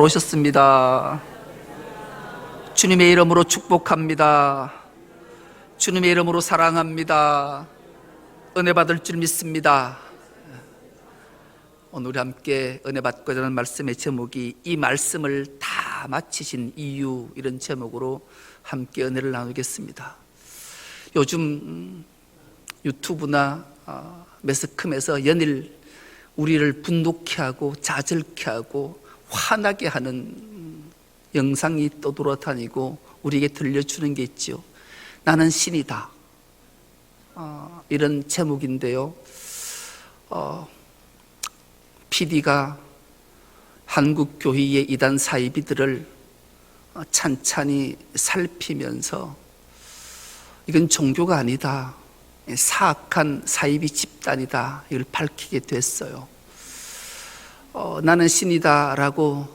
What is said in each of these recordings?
오셨습니다. 주님의 이름으로 축복합니다. 주님의 이름으로 사랑합니다. 은혜 받을 줄 믿습니다. 오늘 우리 함께 은혜 받고자 하는 말씀의 제목이 이 말씀을 다 마치신 이유, 이런 제목으로 함께 은혜를 나누겠습니다. 요즘 유튜브나 매스컴에서 연일 우리를 분노케 하고 자절케 하고 화나게 하는 영상이 떠돌아다니고 우리에게 들려주는 게 있죠. 나는 신이다, 이런 제목인데요. PD가 한국교회의 이단 사이비들을 찬찬히 살피면서 이건 종교가 아니다, 사악한 사이비 집단이다, 이걸 밝히게 됐어요. 나는 신이다라고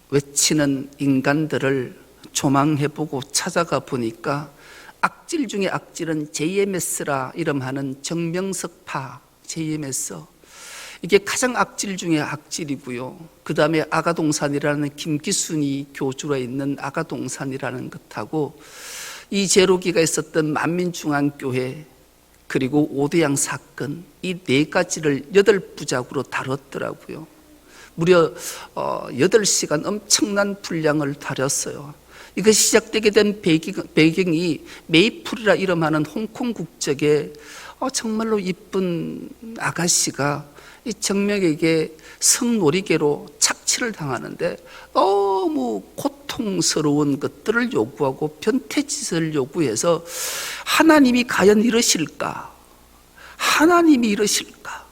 외치는 인간들을 조망해보고 찾아가 보니까 악질 중에 악질은 JMS라 이름하는 정명석파 JMS, 이게 가장 악질 중에 악질이고요. 그 다음에 아가동산이라는 김기순이 교주로 있는 아가동산이라는 것하고 이 제로기가 있었던 만민중앙교회 그리고 오대양 사건, 이 네 가지를 8부작으로 다뤘더라고요. 무려 8시간 엄청난 분량을 다뤘어요. 이것이 시작되게 된 배경이 메이플이라 이름하는 홍콩 국적의 정말로 이쁜 아가씨가 이 정명에게 성놀이개로 착취를 당하는데 너무 고통스러운 것들을 요구하고 변태짓을 요구해서 하나님이 과연 이러실까? 하나님이 이러실까?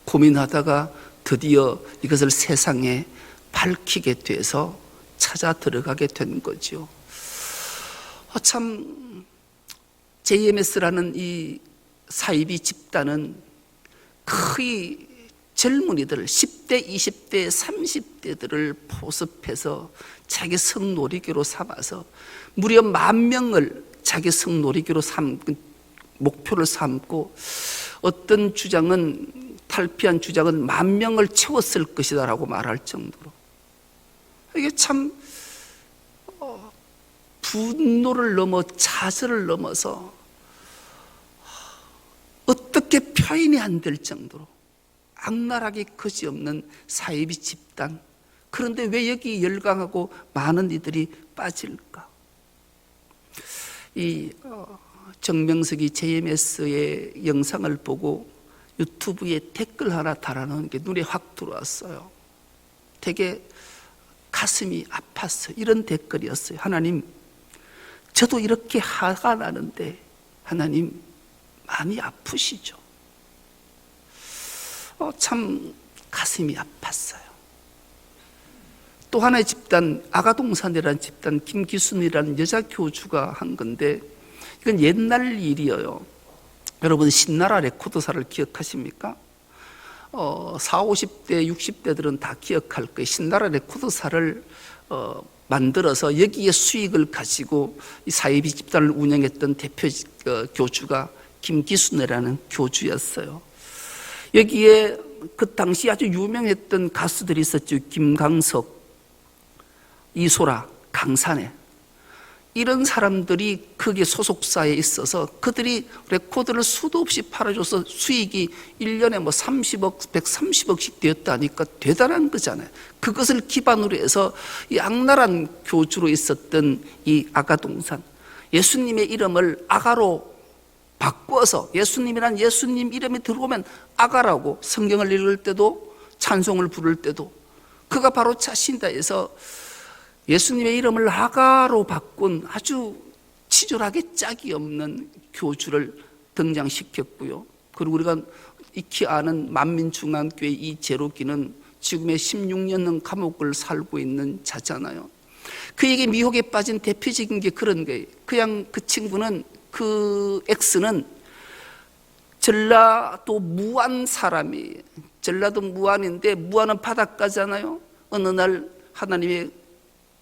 고민하다가 드디어 이것을 세상에 밝히게 돼서 찾아 들어가게 된 거죠. 참 JMS라는 이 사이비 집단은 거의 젊은이들 10대, 20대, 30대들을 포섭해서 자기 성놀이개로 삼아서 무려 10,000명을 자기 성놀이개로 목표를 삼고, 어떤 주장은 탈피한 주장은 10,000명을 채웠을 것이다 라고 말할 정도로, 이게 참 분노를 넘어 자절을 넘어서 어떻게 표현이 안 될 정도로 악랄하기 그지없는 사이비 집단. 그런데 왜 여기 열광하고 많은 이들이 빠질까? 이 정명석이 JMS의 영상을 보고 유튜브에 댓글 하나 달아놓은 게 눈에 확 들어왔어요. 되게 가슴이 아팠어요. 이런 댓글이었어요. 하나님, 저도 이렇게 화가 나는데 하나님 많이 아프시죠? 참 가슴이 아팠어요. 또 하나의 집단, 아가동산이라는 집단, 김기순이라는 여자 교주가 한 건데, 이건 옛날 일이에요. 여러분 신나라 레코드사를 기억하십니까? 40, 50대, 60대들은 다 기억할 거예요. 신나라 레코드사를 만들어서 여기에 수익을 가지고 이 사이비 집단을 운영했던 대표 교주가 김기순이라는 교주였어요. 여기에 그 당시 아주 유명했던 가수들이 있었죠. 김광석, 이소라, 강산에, 이런 사람들이 거기에 소속사에 있어서 그들이 레코드를 수도 없이 팔아줘서 수익이 1년에 뭐 30억, 130억씩 되었다니까 대단한 거잖아요. 그것을 기반으로 해서 이 악랄한 교주로 있었던 이 아가동산, 예수님의 이름을 아가로 바꿔서, 예수님이란 예수님 이름이 들어오면 아가라고 성경을 읽을 때도 찬송을 부를 때도 그가 바로 자신이다 해서 예수님의 이름을 아가로 바꾼 아주 치졸하게 짝이 없는 교주를 등장시켰고요. 그리고 우리가 익히 아는 만민중앙교회 이 제로기는 지금의 16년은 감옥을 살고 있는 자잖아요. 그에게 미혹에 빠진 대표적인 게 그런 거예요. 그냥 그 친구는, 그 X는 전라도 무안 사람이, 전라도 무안인데 무안은 바닷가잖아요. 어느 날 하나님의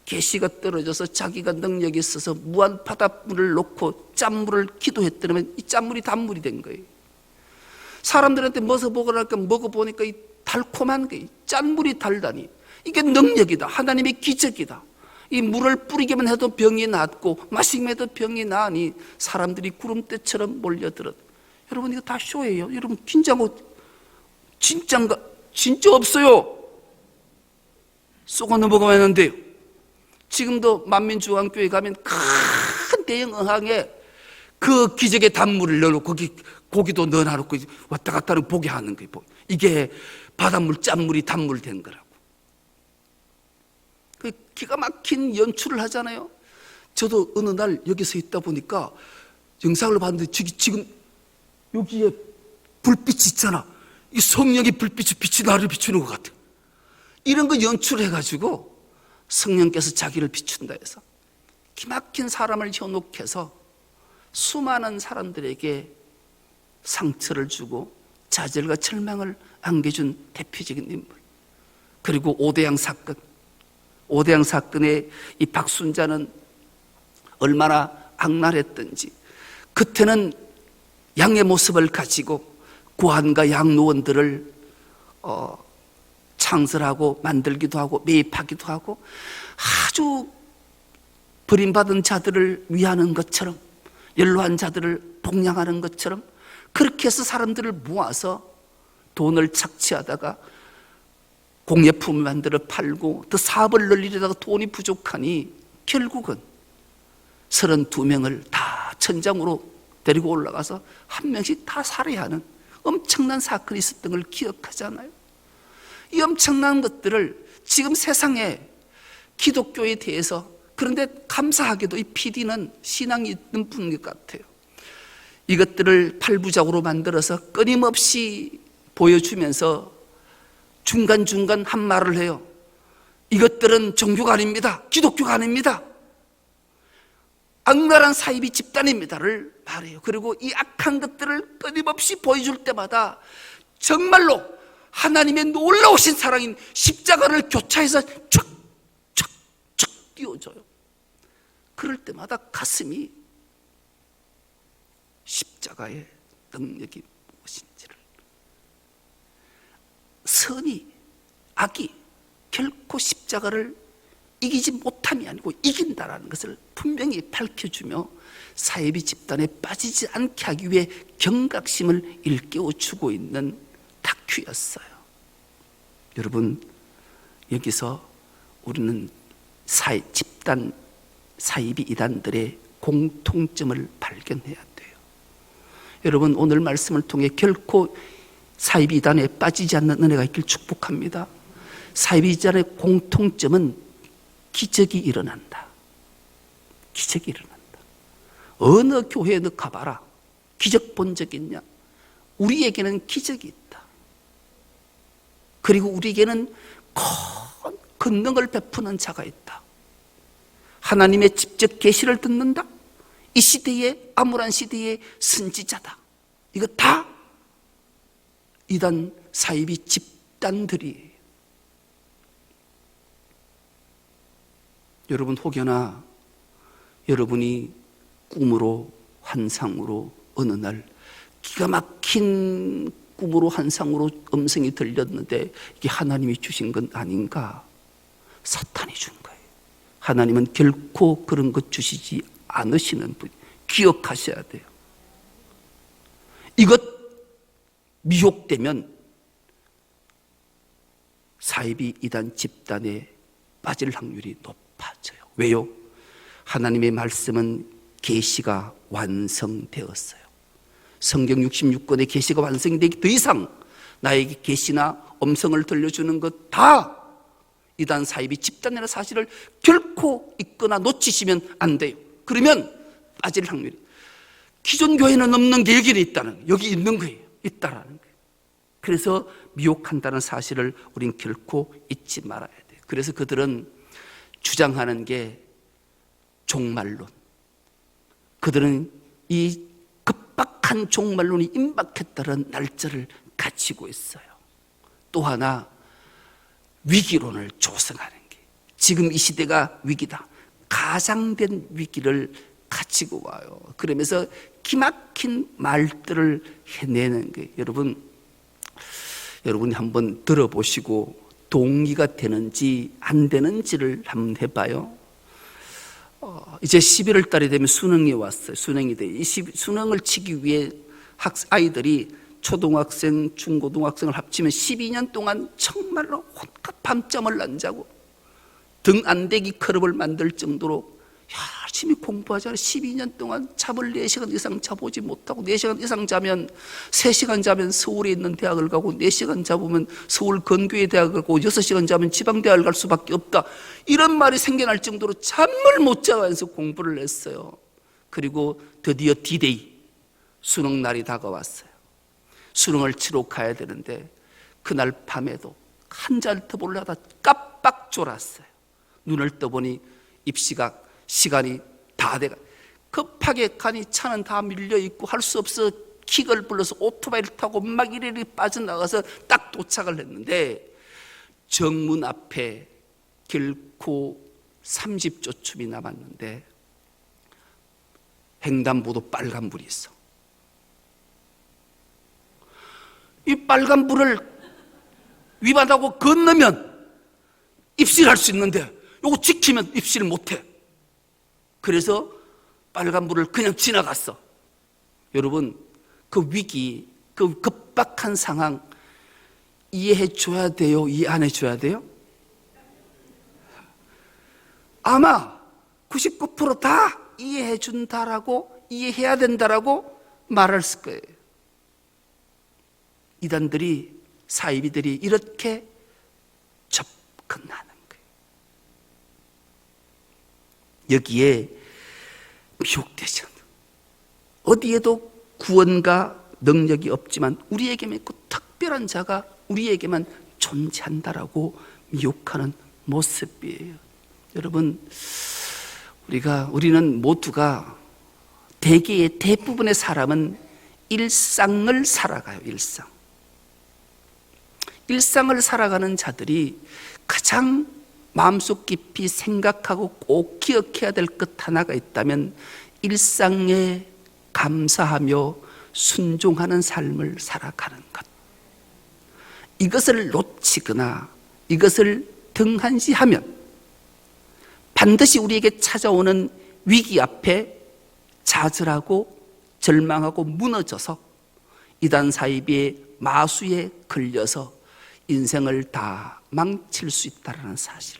계시가 떨어져서 자기가 능력이 있어서 무한 바닷물을 놓고 짠물을 기도했더니 이 짠물이 단물이 된 거예요. 사람들한테 먹어보니까 이 달콤한 게 짠물이 달다니 이게 능력이다. 하나님의 기적이다. 이 물을 뿌리기만 해도 병이 낫고 마시기만 해도 병이 나으니 사람들이 구름대처럼 몰려들었. 여러분, 이거 다 쇼예요. 여러분, 긴장하고 진짜인가? 진짜 없어요. 쏘고 넘어가면 하는데요. 지금도 만민중앙교회 가면 큰 대형 어항에 그 기적의 단물을 넣어놓고 거기 고기도 넣어놓고 왔다 갔다 보게 하는 거예요. 이게 바닷물, 짠물이 단물 된 거라고. 그 기가 막힌 연출을 하잖아요. 저도 어느 날 여기 서 있다 보니까 영상을 봤는데 지금 여기에 불빛이 있잖아. 이 성령의 빛이 나를 비추는 것 같아. 이런 거 연출해가지고 성령께서 자기를 비춘다 해서 기막힌 사람을 현혹해서 수많은 사람들에게 상처를 주고 좌절과 절망을 안겨준 대표적인 인물. 그리고 오대양 사건의 이 박순자는 얼마나 악랄했던지, 그때는 양의 모습을 가지고 고환과 양로원들을 창설하고 만들기도 하고 매입하기도 하고 아주 버림받은 자들을 위하는 것처럼, 연로한 자들을 복양하는 것처럼 그렇게 해서 사람들을 모아서 돈을 착취하다가 공예품을 만들어 팔고 또 사업을 늘리려다가 돈이 부족하니 결국은 32명을 다 천장으로 데리고 올라가서 한 명씩 다 살해하는 엄청난 사건이 있었던 걸 기억하잖아요. 이 엄청난 것들을 지금 세상에 기독교에 대해서, 그런데 감사하게도 이 PD는 신앙이 있는 분인 것 같아요. 이것들을 팔부작으로 만들어서 끊임없이 보여주면서 중간중간 한 말을 해요. 이것들은 종교가 아닙니다. 기독교가 아닙니다. 악랄한 사이비 집단입니다를 말해요. 그리고 이 악한 것들을 끊임없이 보여줄 때마다 정말로 하나님의 놀라우신 사랑인 십자가를 교차해서 촥촥촥 띄워줘요. 그럴 때마다 가슴이 십자가의 능력이 무엇인지를, 선이, 악이 결코 십자가를 이기지 못함이 아니고 이긴다라는 것을 분명히 밝혀주며 사이비 집단에 빠지지 않게 하기 위해 경각심을 일깨워주고 있는 다큐였어요. 여러분, 여기서 우리는 사이비 이단들의 공통점을 발견해야 돼요. 여러분, 오늘 말씀을 통해 결코 사이비 이단에 빠지지 않는 은혜가 있길 축복합니다. 사이비 이단의 공통점은 기적이 일어난다. 기적이 일어난다. 어느 교회에 너 가봐라. 기적 본 적 있냐? 우리에게는 기적이 있다. 그리고 우리에게는 큰 권능을 베푸는 자가 있다. 하나님의 직접 계시를 듣는다. 이 시대의 암울한 시대의 선지자다. 이거 다 이단 사이비 집단들이. 여러분, 혹여나 여러분이 꿈으로 환상으로 어느 날 기가 막힌 꿈으로 환상으로 음성이 들렸는데 이게 하나님이 주신 건 아닌가? 사탄이 준 거예요. 하나님은 결코 그런 것 주시지 않으시는 분, 기억하셔야 돼요. 이것 미혹되면 사이비 이단 집단에 빠질 확률이 높아져요. 왜요? 하나님의 말씀은 계시가 완성되었어요. 성경 66권의 계시가 완성이 되기 더 이상 나에게 계시나 음성을 들려주는 것 다 이단 사이비 집단이라는 사실을 결코 잊거나 놓치시면 안 돼요. 그러면 빠질 확률이, 기존 교회는 없는 게 여기는 있다는, 여기 있는 거예요. 있다라는 거예요. 그래서 미혹한다는 사실을 우린 결코 잊지 말아야 돼요. 그래서 그들은 주장하는 게 종말론. 그들은 이 급박한 종말론이 임박했다는 날짜를 가지고 있어요. 또 하나, 위기론을 조성하는 게, 지금 이 시대가 위기다. 가장된 위기를 가지고 와요. 그러면서 기막힌 말들을 해내는 거예요. 여러분이 한번 들어보시고 동의가 되는지 안 되는지를 한번 해봐요. 이제 11월 달이 되면 수능이 왔어요. 수능이 돼. 이 수능을 치기 위해 아이들이 초등학생, 중고등학생을 합치면 12년 동안 정말로 혼값 밤잠을 안 자고 등 안대기 클럽을 만들 정도로 열심히 공부하잖아요. 12년 동안 잠을 4시간 이상 자보지 못하고 4시간 이상 자면 3시간 자면 서울에 있는 대학을 가고 4시간 잡으면 서울 근교의 대학을 가고 6시간 자면 지방대학을 갈 수밖에 없다. 이런 말이 생겨날 정도로 잠을 못 자면서 공부를 했어요. 그리고 드디어 D-Day 수능 날이 다가왔어요. 수능을 치러 가야 되는데 그날 밤에도 한잠 더 보려다 깜빡 졸았어요. 눈을 떠보니 입시가 시간이 다 돼가 급하게 가니 차는 다 밀려있고 할 수 없어 킥을 불러서 오토바이를 타고 막 이리리 빠져나가서 딱 도착을 했는데 정문 앞에 결코 30조쯤이 남았는데 횡단보도 빨간불이 있어. 이 빨간불을 위반하고 건너면 입시를 할 수 있는데 이거 지키면 입시를 못해. 그래서 빨간불을 그냥 지나갔어. 여러분, 그 위기, 그 급박한 상황 이해해 줘야 돼요? 이해 안 해줘야 돼요? 아마 99%다 이해해 준다라고, 이해해야 된다라고 말했을 거예요. 이단들이, 사이비들이 이렇게 접근하는 거예요. 여기에 미혹되지 않는, 어디에도 구원과 능력이 없지만 우리에게만 그 특별한 자가 우리에게만 존재한다라고 미혹하는 모습이에요. 여러분, 우리는 모두가 대부분의 사람은 일상을 살아가요. 일상을 살아가는 자들이 가장 마음속 깊이 생각하고 꼭 기억해야 될 것 하나가 있다면 일상에 감사하며 순종하는 삶을 살아가는 것. 이것을 놓치거나 이것을 등한시하면 반드시 우리에게 찾아오는 위기 앞에 좌절하고 절망하고 무너져서 이단 사이비의 마수에 걸려서 인생을 다 망칠 수 있다는 사실.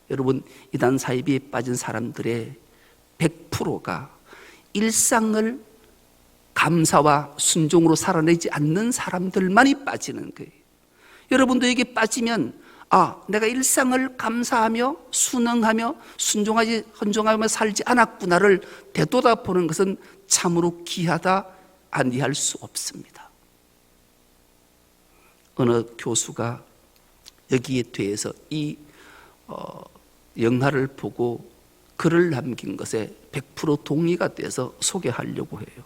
여러분, 이단 사이비에 빠진 사람들의 100%가 일상을 감사와 순종으로 살아내지 않는 사람들만이 빠지는 거예요. 여러분도 여기 빠지면 내가 일상을 감사하며 순응하며 순종하지 헌정하며 살지 않았구나를 되돌아보는 것은 참으로 귀하다 아니할 수 없습니다. 어느 교수가 여기에 대해서 이 영화를 보고 글을 남긴 것에 100% 동의가 돼서 소개하려고 해요.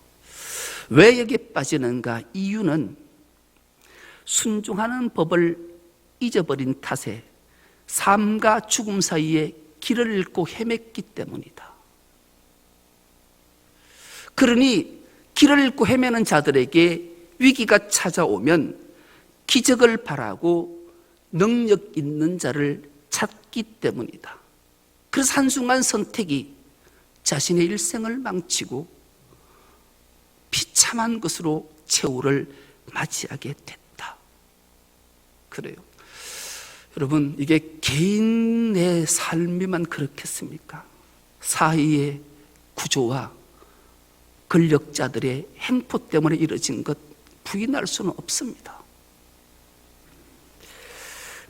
왜 여기에 빠지는가? 이유는 순종하는 법을 잊어버린 탓에 삶과 죽음 사이에 길을 잃고 헤맸기 때문이다. 그러니 길을 잃고 헤매는 자들에게 위기가 찾아오면 기적을 바라고 능력 있는 자를 찾기 때문이다. 그래서 한순간 선택이 자신의 일생을 망치고 비참한 것으로 최후를 맞이하게 됐다. 그래요. 여러분, 이게 개인의 삶이만 그렇겠습니까? 사회의 구조와 권력자들의 행포 때문에 이뤄진 것 부인할 수는 없습니다.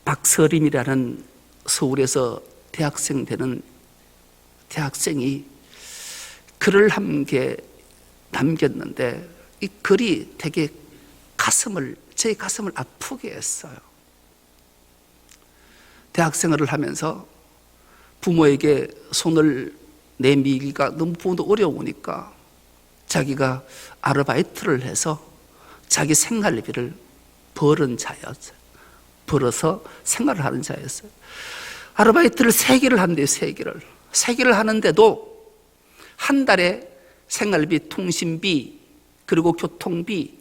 박서림이라는 서울에서 대학생 되는 대학생이 글을 한 개 남겼는데 이 글이 되게 제 가슴을 아프게 했어요. 대학생활을 하면서 부모에게 손을 내밀기가 너무 부모도 어려우니까 자기가 아르바이트를 해서 자기 생활비를 벌어서 생활을 하는 자였어요. 아르바이트를 3개를 한대요. 3개를 하는데도 한 달에 생활비, 통신비, 그리고 교통비,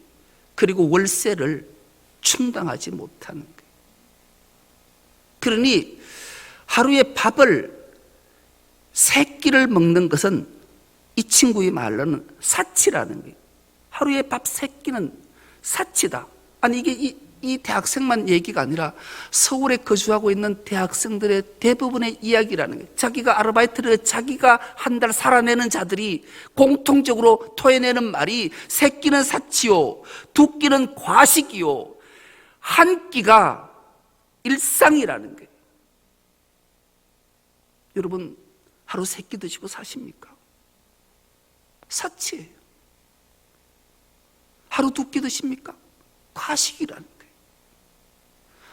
그리고 월세를 충당하지 못하는 거예요. 그러니 하루에 밥을 3끼를 먹는 것은 이 친구의 말로는 사치라는 거예요. 하루에 밥 3끼는 사치다. 아니 이게 이 대학생만 얘기가 아니라 서울에 거주하고 있는 대학생들의 대부분의 이야기라는 거예요. 자기가 아르바이트를 자기가 한 달 살아내는 자들이 공통적으로 토해내는 말이 3끼는 사치요, 2끼는 과식이요, 1끼가 일상이라는 거예요. 여러분 하루 3끼 드시고 사십니까? 사치예요. 하루 2끼 드십니까? 과식이라는 거예요.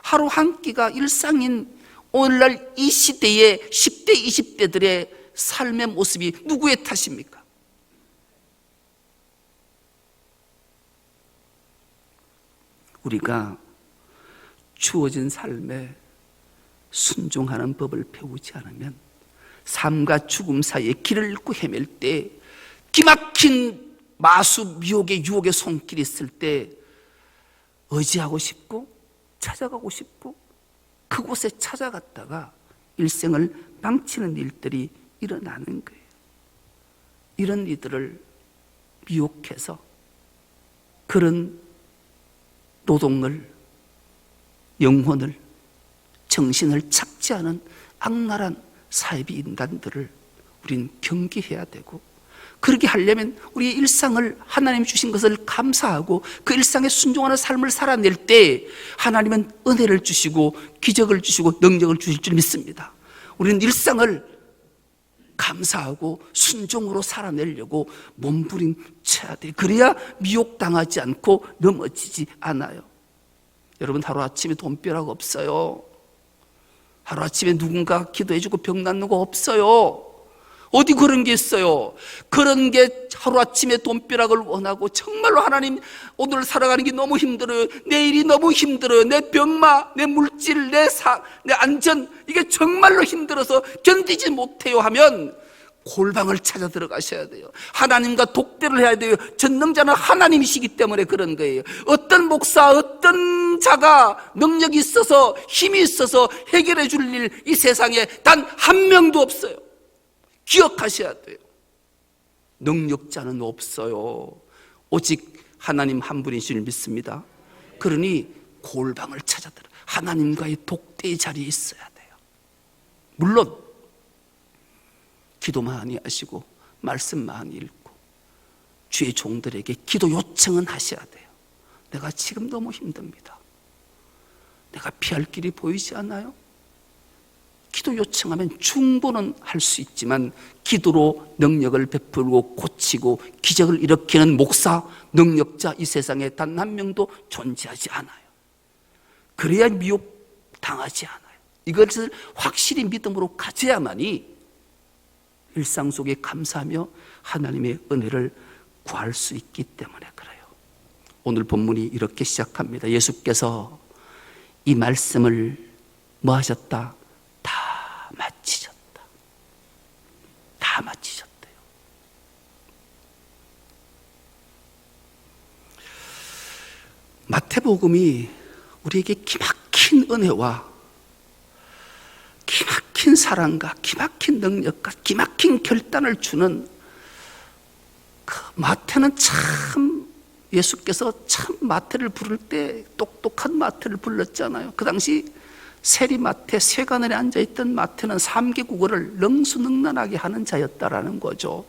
하루 1끼가 일상인 오늘날 이 시대의 10대, 20대들의 삶의 모습이 누구의 탓입니까? 우리가 주어진 삶에 순종하는 법을 배우지 않으면 삶과 죽음 사이에 길을 잃고 헤맬 때, 기막힌 마수, 미혹의 유혹의 손길이 있을 때 의지하고 싶고 찾아가고 싶고 그곳에 찾아갔다가 일생을 망치는 일들이 일어나는 거예요. 이런 이들을 미혹해서 그런 노동을, 영혼을, 정신을 착취하는 악랄한 사이비 인간들을 우리는 경계해야 되고, 그렇게 하려면 우리의 일상을 하나님 주신 것을 감사하고 그 일상에 순종하는 삶을 살아낼 때 하나님은 은혜를 주시고 기적을 주시고 능력을 주실 줄 믿습니다. 우리는 일상을 감사하고 순종으로 살아내려고 몸부림쳐야 돼요. 그래야 미혹당하지 않고 넘어지지 않아요. 여러분 하루아침에 돈벼락 없어요. 하루아침에 누군가 기도해주고 병 낫는 거 없어요. 어디 그런 게 있어요? 그런 게 하루아침에 돈벼락을 원하고 정말로 하나님 오늘 살아가는 게 너무 힘들어요, 내일이 너무 힘들어요, 내 병마, 내 물질, 내 안전, 이게 정말로 힘들어서 견디지 못해요 하면 골방을 찾아 들어가셔야 돼요. 하나님과 독대를 해야 돼요. 전능자는 하나님이시기 때문에 그런 거예요. 어떤 목사, 어떤 자가 능력이 있어서 힘이 있어서 해결해 줄 일 이 세상에 단 한 명도 없어요. 기억하셔야 돼요. 능력자는 없어요. 오직 하나님 한 분이시를 믿습니다. 그러니 골방을 찾아들어 하나님과의 독대의 자리에 있어야 돼요. 물론 기도 많이 하시고 말씀 많이 읽고 주의 종들에게 기도 요청은 하셔야 돼요. 내가 지금 너무 힘듭니다. 내가 피할 길이 보이지 않아요? 기도 요청하면 중보는 할 수 있지만 기도로 능력을 베풀고 고치고 기적을 일으키는 목사, 능력자 이 세상에 단 한 명도 존재하지 않아요. 그래야 미혹당하지 않아요. 이것을 확실히 믿음으로 가져야만이 일상 속에 감사하며 하나님의 은혜를 구할 수 있기 때문에 그래요. 오늘 본문이 이렇게 시작합니다. 예수께서 이 말씀을 뭐 하셨다? 다 마치셨다. 다 마치셨대요. 마태복음이 우리에게 기막힌 은혜와 기막힌 사랑과 기막힌 능력과 기막힌 결단을 주는 그 마태는 참, 예수께서 참 마태를 부를 때 똑똑한 마태를 불렀잖아요. 그 당시 세리마태, 세관원에 앉아있던 마태는 3개 국어를 능수능란하게 하는 자였다라는 거죠.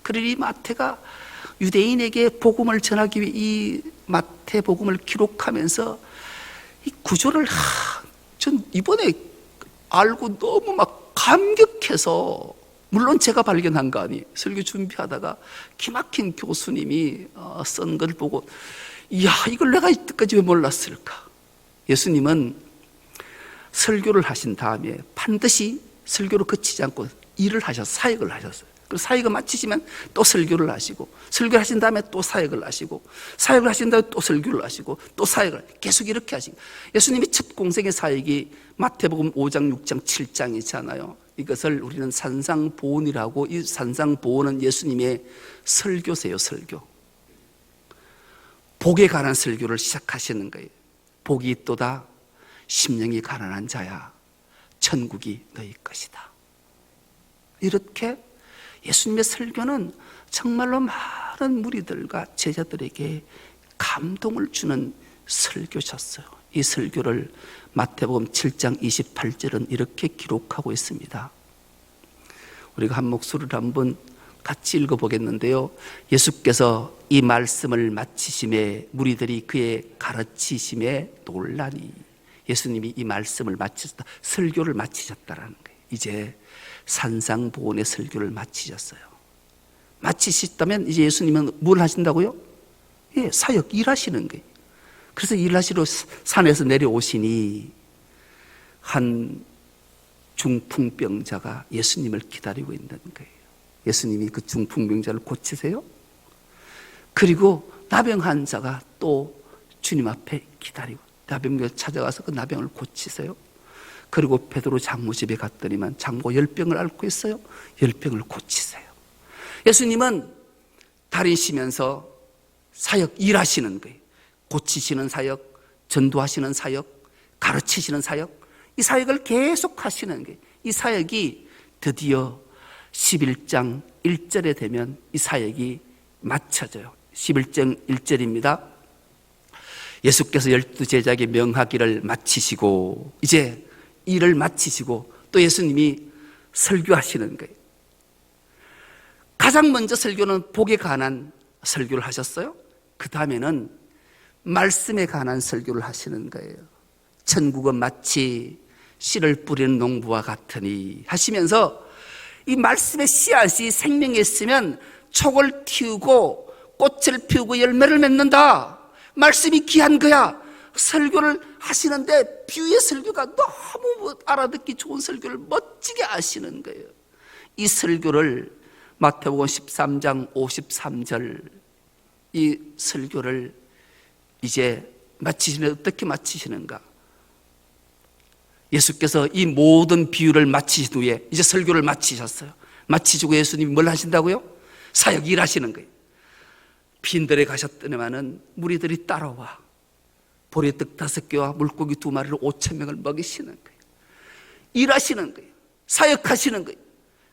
그러니 이 마태가 유대인에게 복음을 전하기 위해 이 마태복음을 기록하면서 이 구조를 전 이번에 알고 너무 막 감격해서, 물론 제가 발견한 거 아니에요. 설교 준비하다가 기막힌 교수님이 쓴 걸 보고, 이야, 이걸 내가 이때까지 왜 몰랐을까? 예수님은 설교를 하신 다음에 반드시 설교를 그치지 않고 일을 하셔서 사역을 하셨어요. 그리고 사역을 마치시면 또 설교를 하시고, 설교를 하신 다음에 또 사역을 하시고, 사역을 하신 다음에 또 설교를 하시고, 또 사역을 계속 이렇게 하시고, 예수님이 첫 공생의 사역이 마태복음 5장, 6장, 7장이잖아요. 이것을 우리는 산상보온이라고, 이 산상보온은 예수님의 설교세요. 설교. 복에 관한 설교를 시작하시는 거예요. 복이 있도다 심령이 가난한 자야, 천국이 너희 것이다. 이렇게 예수님의 설교는 정말로 많은 무리들과 제자들에게 감동을 주는 설교셨어요. 이 설교를 마태복음 7장 28절은 이렇게 기록하고 있습니다. 우리가 한 목소리를 한번 같이 읽어보겠는데요. 예수께서 이 말씀을 마치심에 무리들이 그의 가르치심에 놀라니. 예수님이 이 말씀을 마치셨다, 설교를 마치셨다라는 거예요. 이제 산상보훈의 설교를 마치셨어요. 마치셨다면 이제 예수님은 뭘 하신다고요? 예, 사역, 일하시는 거예요. 그래서 일하시러 산에서 내려오시니 한 중풍병자가 예수님을 기다리고 있는 거예요. 예수님이 그 중풍병자를 고치세요. 그리고 나병 환자가 또 주님 앞에 기다리고, 나병을 찾아가서 그 나병을 고치세요. 그리고 베드로 장모 집에 갔더니만 장모가 열병을 앓고 있어요. 열병을 고치세요. 예수님은 다니시면서 사역, 일하시는 거예요. 고치시는 사역, 전도하시는 사역, 가르치시는 사역, 이 사역을 계속 하시는 거예요. 이 사역이 드디어 11장 1절에 되면 이 사역이 마쳐져요. 11장 1절입니다. 예수께서 12제자에게 명하기를 마치시고, 이제 일을 마치시고 또 예수님이 설교하시는 거예요. 가장 먼저 설교는 복에 관한 설교를 하셨어요. 그 다음에는 말씀에 관한 설교를 하시는 거예요. 천국은 마치 씨를 뿌리는 농부와 같으니 하시면서, 이 말씀의 씨앗이 생명이 있으면 촉을 틔우고 꽃을 피우고 열매를 맺는다. 말씀이 귀한 거야. 설교를 하시는데 비유의 설교가 너무 알아듣기 좋은 설교를 멋지게 하시는 거예요. 이 설교를 마태복음 13장 53절, 이 설교를 이제 마치시면 어떻게 마치시는가? 예수께서 이 모든 비유를 마치신 후에 이제 설교를 마치셨어요. 마치시고 예수님이 뭘 하신다고요? 사역, 일하시는 거예요. 빈들에 가셨더니만은 무리들이 따라와 보리떡 5개와 물고기 2마리로 5,000명을 먹이시는 거예요. 일하시는 거예요. 사역하시는 거예요.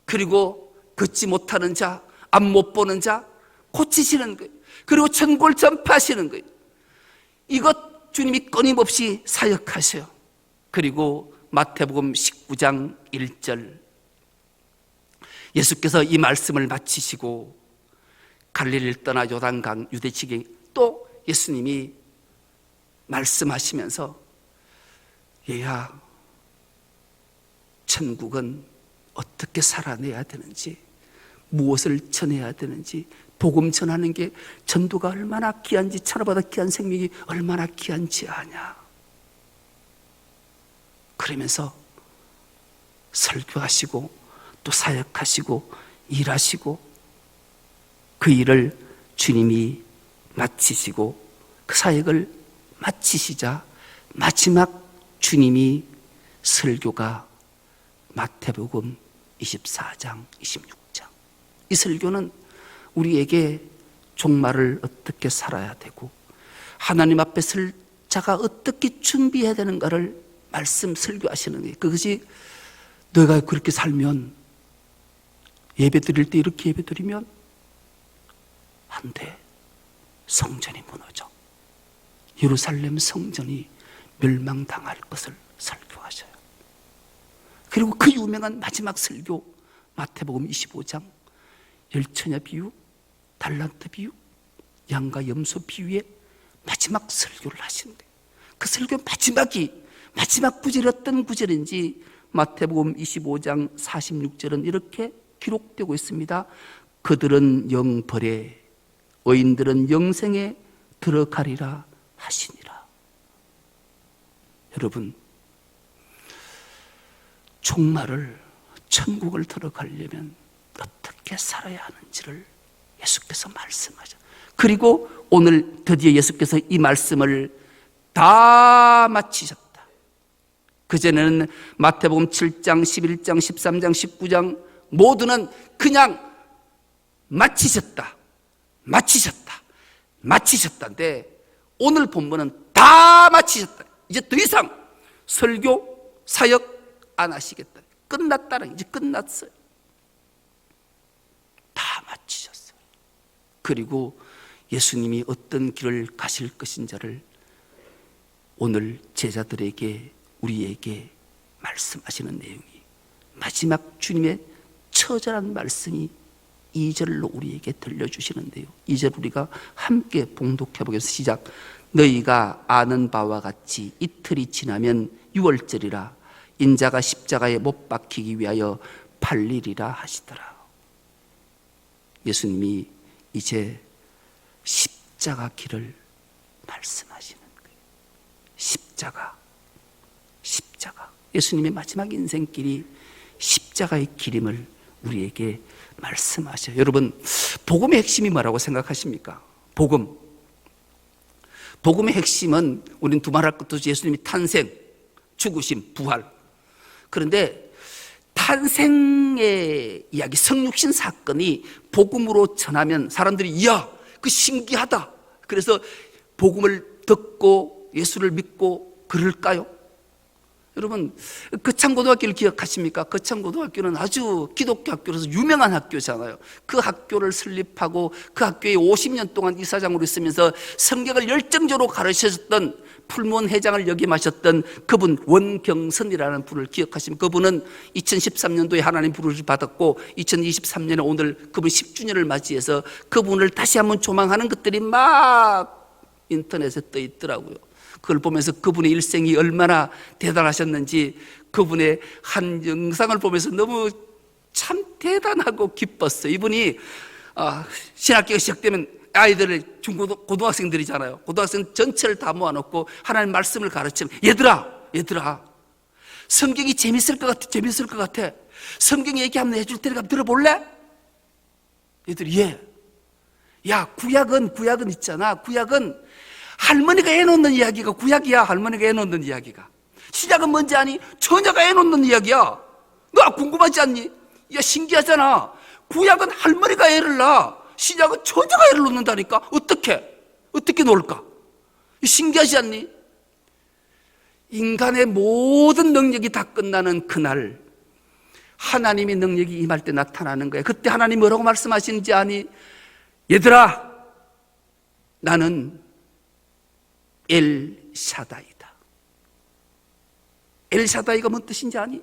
그리고 걷지 못하는 자, 앞 못 보는 자 고치시는 거예요. 그리고 천국을 전파하시는 거예요. 이것 주님이 끊임없이 사역하셔요. 그리고 마태복음 19장 1절, 예수께서 이 말씀을 마치시고 갈릴리를 떠나 요단강 유대지경에 또 예수님이 말씀하시면서, 얘야, 천국은 어떻게 살아내야 되는지, 무엇을 전해야 되는지, 복음 전하는 게 전도가 얼마나 귀한지, 천하보다 귀한 생명이 얼마나 귀한지 아냐. 그러면서 설교하시고 또 사역하시고 일하시고, 그 일을 주님이 마치시고 그 사역을 마치시자 마지막 주님이 설교가 마태복음 24장 26장. 이 설교는 우리에게 종말을 어떻게 살아야 되고 하나님 앞에 설 자가 어떻게 준비해야 되는가를 말씀 설교하시는 거예요. 그것이 내가 그렇게 살면, 예배 드릴 때 이렇게 예배 드리면 안 돼. 성전이 무너져. 예루살렘 성전이 멸망당할 것을 설교하셔요. 그리고 그 유명한 마지막 설교 마태복음 25장 열처녀 비유, 달란트 비유, 양과 염소 비유의 마지막 설교를 하시는 거예요. 그 설교 마지막 구절이 어떤 구절인지 마태복음 25장 46절은 이렇게 기록되고 있습니다. 그들은 영벌에, 의인들은 영생에 들어가리라 하시니라. 여러분, 종말을, 천국을 들어가려면 어떻게 살아야 하는지를 예수께서 말씀하죠. 그리고 오늘 드디어 예수께서 이 말씀을 다 마치셨다. 그전에는 마태복음 7장, 11장, 13장, 19장 모두는 그냥 마치셨다인데 오늘 본문은 다 마치셨다. 이제 더 이상 설교, 사역 안 하시겠다. 끝났다는, 이제 끝났어요. 다 마치셨어요. 그리고 예수님이 어떤 길을 가실 것인지를 오늘 제자들에게, 우리에게 말씀하시는 내용이, 마지막 주님의 처절한 말씀이 2절로 우리에게 들려주시는데요, 2절 우리가 함께 봉독해 보겠습니다. 시작. 너희가 아는 바와 같이 이틀이 지나면 유월절이라 인자가 십자가에 못 박히기 위하여 팔리리라 하시더라. 예수님이 이제 십자가 길을 말씀하시는 거예요. 십자가. 예수님의 마지막 인생길이 십자가의 길임을 우리에게 말씀하셔요. 여러분, 복음의 핵심이 뭐라고 생각하십니까? 복음의 핵심은 우리는 두말할 것도 없이 예수님이 탄생, 죽으심, 부활. 그런데 탄생의 이야기, 성육신 사건이 복음으로 전하면 사람들이 이야, 그 신기하다. 그래서 복음을 듣고 예수를 믿고 그럴까요? 여러분, 거창고등학교를 기억하십니까? 거창고등학교는 아주 기독교 학교로서 유명한 학교잖아요. 그 학교를 설립하고 그 학교에 50년 동안 이사장으로 있으면서 성경을 열정적으로 가르치셨던 풀무원 회장을 역임하셨던 그분, 원경선이라는 분을 기억하십니까? 그분은 2013년도에 하나님 부르심을 받았고 2023년에 오늘 그분 10주년을 맞이해서 그분을 다시 한번 조망하는 것들이 막 인터넷에 떠 있더라고요. 그걸 보면서 그분의 일생이 얼마나 대단하셨는지, 그분의 한 영상을 보면서 너무 참 대단하고 기뻤어요. 이분이 신학기가 시작되면 아이들을 고등학생들이잖아요. 고등학생 전체를 다 모아놓고 하나님 말씀을 가르치면, 얘들아 성경이 재밌을 것 같아. 성경 얘기 한번 해줄 테니까 들어볼래? 얘들이 야, 구약은 있잖아. 구약은 할머니가 해놓는 이야기가 구약이야. 할머니가 해놓는 이야기가. 신약은 뭔지 아니? 처녀가 해놓는 이야기야. 너 궁금하지 않니? 야, 신기하잖아. 구약은 할머니가 애를 낳아. 신약은 처녀가 애를 놓는다니까. 어떻게 놀까? 신기하지 않니? 인간의 모든 능력이 다 끝나는 그날, 하나님의 능력이 임할 때 나타나는 거야. 그때 하나님 뭐라고 말씀하시는지 아니? 얘들아, 나는 엘샤다이다. 엘샤다이가 뭔 뜻인지 아니?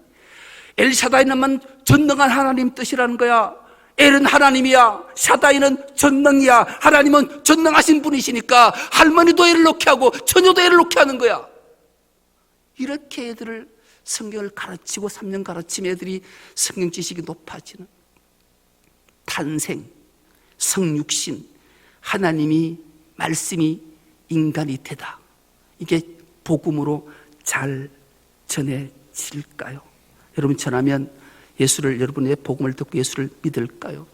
엘샤다이는 전능한 하나님 뜻이라는 거야. 엘은 하나님이야. 샤다이는 전능이야. 하나님은 전능하신 분이시니까 할머니도 애를 놓게 하고 처녀도 애를 놓게 하는 거야. 이렇게 애들을 성경을 가르치고 3년 가르치면 애들이 성경 지식이 높아지는, 탄생, 성육신, 하나님이 말씀이 인간이 되다. 이게 복음으로 잘 전해질까요? 여러분, 전하면 여러분의 복음을 듣고 예수를 믿을까요?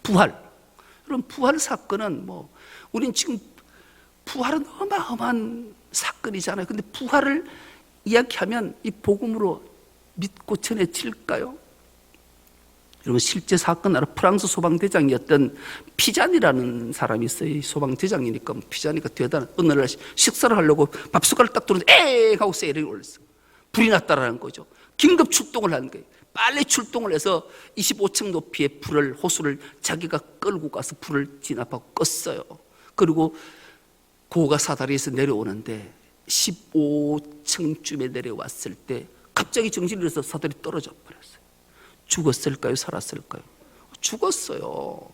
부활. 여러분, 부활 사건은 우린 지금 부활은 어마어마한 사건이잖아요. 근데 부활을 이야기하면 이 복음으로 믿고 전해질까요? 여러분, 실제 사건 알아? 프랑스 소방대장이었던 피잔이라는 사람이 있어요. 이 소방대장이니까 피잔이가 대단한, 어느 날 식사를 하려고 밥숟가락을 딱 들었는데 에이 하고 세일을 올렸어. 불이 났다라는 거죠. 긴급 출동을 한 거예요. 빨리 출동을 해서 25층 높이의 호수를 자기가 끌고 가서 불을 진압하고 껐어요. 그리고 고가 사다리에서 내려오는데 15층쯤에 내려왔을 때 갑자기 정신이 잃어서 사다리 떨어져 버렸어요. 죽었을까요? 살았을까요? 죽었어요.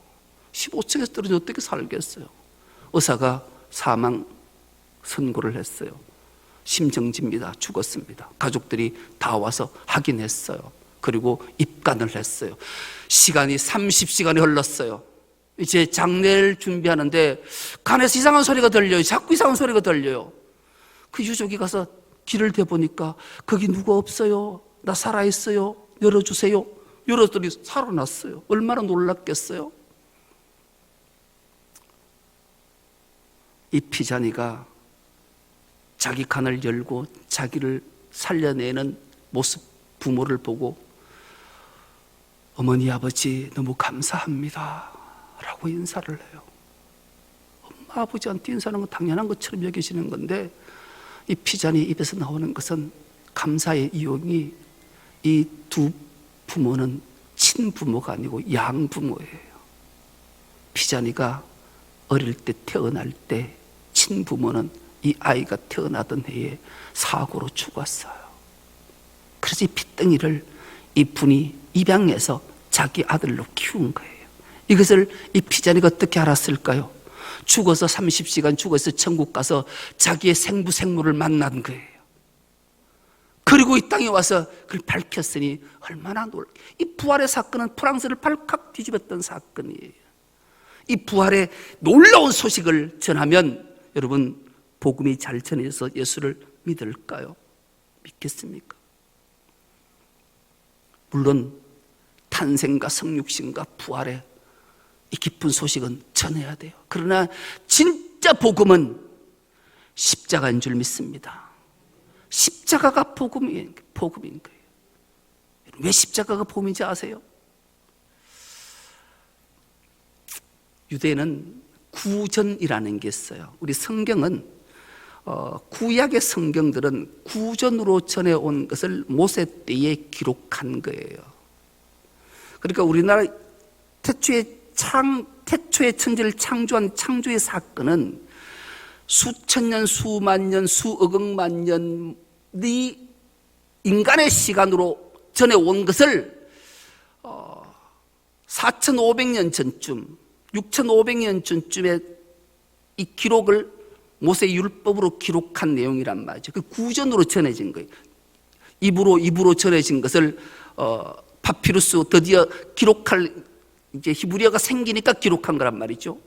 15층에서 떨어져 어떻게 살겠어요? 의사가 사망 선고를 했어요. 심정지입니다. 죽었습니다. 가족들이 다 와서 확인했어요. 그리고 입간을 했어요. 시간이 30시간이 흘렀어요. 이제 장례를 준비하는데 간에서 이상한 소리가 들려요. 자꾸 이상한 소리가 들려요. 그 유족이 가서 길을 대보니까 거기 누구 없어요. 나 살아있어요. 열어주세요. 열었더니 살아났어요. 얼마나 놀랐겠어요. 이 피자니가 자기 간을 열고 자기를 살려내는 모습, 부모를 보고 어머니 아버지 너무 감사합니다 라고 인사를 해요. 엄마 아버지한테 인사하는 건 당연한 것처럼 여기시는 건데 이 피자니 입에서 나오는 것은 감사의 이유이 이 두 부모는 친부모가 아니고 양부모예요. 피자니가 어릴 때 태어날 때 친부모는 이 아이가 태어나던 해에 사고로 죽었어요. 그래서 이 핏덩이를 이분이 입양해서 자기 아들로 키운 거예요. 이것을 이 피자니가 어떻게 알았을까요? 죽어서 30시간 죽어서 천국 가서 자기의 생부 생모를 만난 거예요. 그리고 이 땅에 와서 그걸 밝혔으니 얼마나 이 부활의 사건은 프랑스를 발칵 뒤집었던 사건이에요. 이 부활의 놀라운 소식을 전하면 여러분 복음이 잘 전해져서 예수를 믿을까요? 믿겠습니까? 물론 탄생과 성육신과 부활의 이 깊은 소식은 전해야 돼요. 그러나 진짜 복음은 십자가인 줄 믿습니다. 십자가가 복음인 거예요. 왜 십자가가 복음인지 아세요? 유대는 구전이라는 게 있어요. 우리 성경은 구약의 성경들은 구전으로 전해온 것을 모세 때에 기록한 거예요. 그러니까 우리나라 태초의 천지를 창조한 창조의 사건은 수천 년, 수만 년, 수억억만 년이 인간의 시간으로 전해온 것을 4,500년 전쯤, 6,500년 전쯤에 이 기록을 모세 율법으로 기록한 내용이란 말이죠. 그 구전으로 전해진 거예요. 입으로 전해진 것을 파피루스 드디어 기록할 이제 히브리어가 생기니까 기록한 거란 말이죠.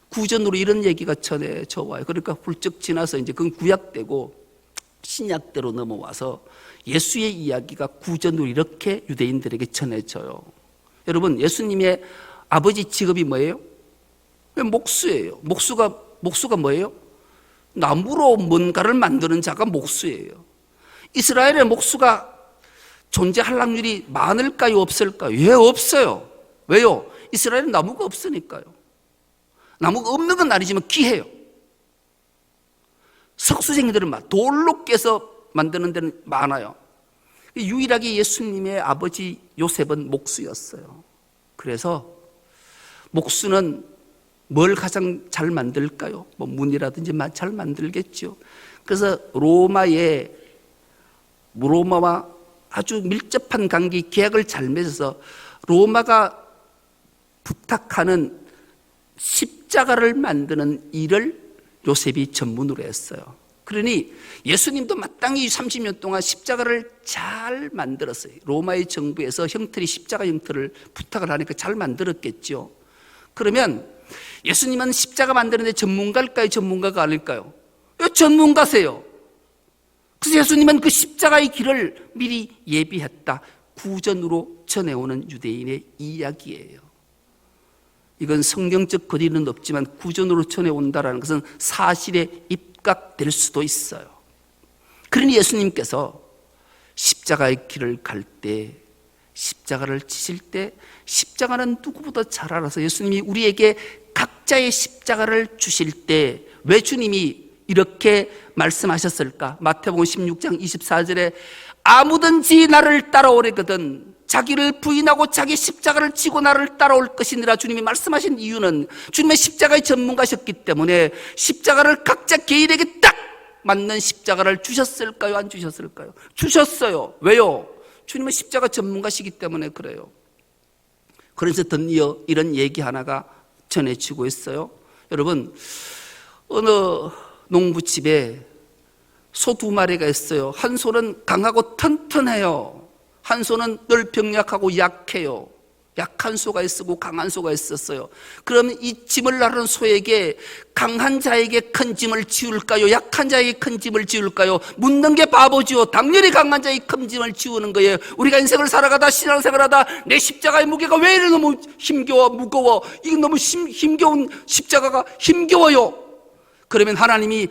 구전으로 이런 얘기가 전해져 와요. 그러니까 훌쩍 지나서 이제 그건 구약되고 신약대로 넘어와서 예수의 이야기가 구전으로 이렇게 유대인들에게 전해져요. 여러분, 예수님의 아버지 직업이 뭐예요? 목수예요. 목수가 뭐예요? 나무로 뭔가를 만드는 자가 목수예요. 이스라엘의 목수가 존재할 확률이 많을까요? 없을까요? 왜 없어요? 왜요? 이스라엘은 나무가 없으니까요. 나무가 없는 건 아니지만 귀해요. 석수쟁이들은 돌로 깨서 만드는 데는 많아요. 유일하게 예수님의 아버지 요셉은 목수였어요. 그래서 목수는 뭘 가장 잘 만들까요? 뭐 문이라든지 잘 만들겠죠. 그래서 로마와 아주 밀접한 관계, 계약을 잘 맺어서 로마가 부탁하는 십자가를 만드는 일을 요셉이 전문으로 했어요. 그러니 예수님도 마땅히 30년 동안 십자가를 잘 만들었어요. 로마의 정부에서 형틀이 십자가 형틀을 부탁을 하니까 잘 만들었겠죠. 그러면 예수님은 십자가 만드는 데 전문가일까요? 전문가가 아닐까요? 전문가세요. 그래서 예수님은 그 십자가의 길을 미리 예비했다. 구전으로 전해오는 유대인의 이야기예요. 이건 성경적 거리는 없지만 구전으로 전해온다는 것은 사실에 입각될 수도 있어요. 그러니 예수님께서 십자가의 길을 갈 때, 십자가를 지실 때 십자가는 누구보다 잘 알아서 예수님이 우리에게 각자의 십자가를 주실 때 왜 주님이 이렇게 말씀하셨을까? 마태복음 16장 24절에 아무든지 나를 따라오려거든 자기를 부인하고 자기 십자가를 지고 나를 따라올 것이니라. 주님이 말씀하신 이유는 주님의 십자가의 전문가셨기 때문에 십자가를 각자 개인에게 딱 맞는 십자가를 주셨을까요? 안 주셨을까요? 주셨어요. 왜요? 주님은 십자가 전문가시기 때문에 그래요. 그래서 덧이어 이런 얘기 하나가 전해지고 있어요. 여러분, 어느 농부집에 소 2마리가 있어요. 한 소는 강하고 튼튼해요. 한 소는 늘 병약하고 약해요. 약한 소가 있었고 강한 소가 있었어요. 그럼 이 짐을 나르는 소에게 강한 자에게 큰 짐을 지울까요? 약한 자에게 큰 짐을 지울까요? 묻는 게 바보지요. 당연히 강한 자에게 큰 짐을 지우는 거예요. 우리가 인생을 살아가다 신앙생활하다 내 십자가의 무게가 왜 이래 너무 힘겨워 무거워. 이거 너무 힘겨운 십자가가 힘겨워요. 그러면 하나님이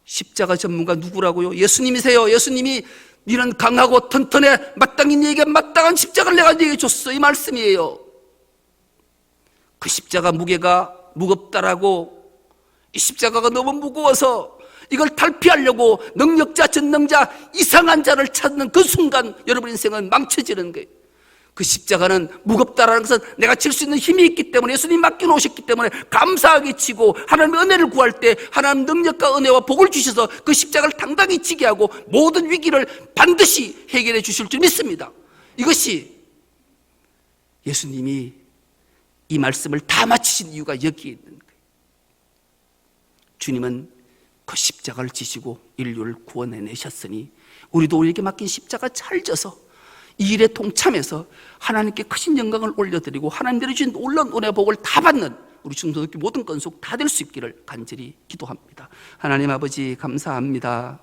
십자가 전문가 누구라고요? 예수님이세요. 예수님이 이런 강하고 튼튼해 마땅히 네게 마땅한 십자가를 내가 네게 줬어. 이 말씀이에요. 그 십자가 무게가 무겁다라고 이 십자가가 너무 무거워서 이걸 탈피하려고 능력자, 전능자, 이상한 자를 찾는 그 순간 여러분 인생은 망쳐지는 거예요. 그 십자가는 무겁다라는 것은 내가 질 수 있는 힘이 있기 때문에, 예수님 맡겨놓으셨기 때문에 감사하게 지고 하나님의 은혜를 구할 때 하나님 능력과 은혜와 복을 주셔서 그 십자가를 당당히 지게 하고 모든 위기를 반드시 해결해 주실 줄 믿습니다. 이것이 예수님이 이 말씀을 다 마치신 이유가 여기에 있는 거예요. 주님은 그 십자가를 지시고 인류를 구원해내셨으니 우리도 우리에게 맡긴 십자가 잘 져서 이 일에 동참해서 하나님께 크신 영광을 올려드리고 하나님 내려주신 놀라운 은혜와 복을 다 받는 우리 중소득기 모든 건속 다 될 수 있기를 간절히 기도합니다. 하나님 아버지 감사합니다.